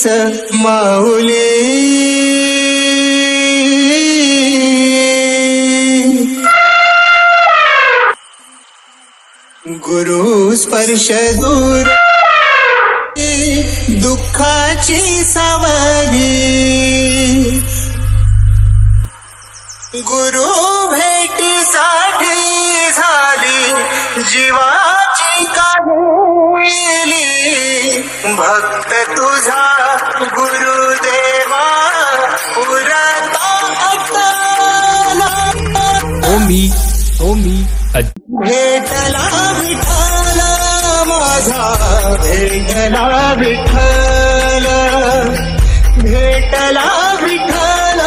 तुझीच माऊली. गुरु स्पर्श दूर दुःखाची सावली. गुरु भेटीसाठी झाली जीवाची काहिली. भक्त तुझा गुरुदेवा पुरता अतला. ओमी भेटला विठ्ठल माझा, भेटला विठ्ठल, भेटला विठ्ठल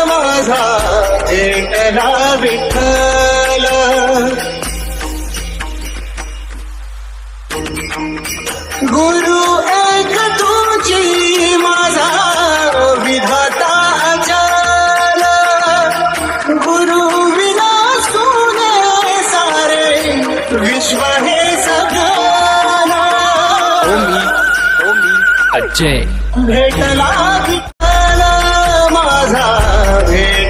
माझा, भेटला विठ्ठल. गुरु एक तुझी माझा विधाता अचल. गुरु विना सुने सारे विश्व हे सगळं. ओमी अजय भेटला विठ्ठल माझा, भेट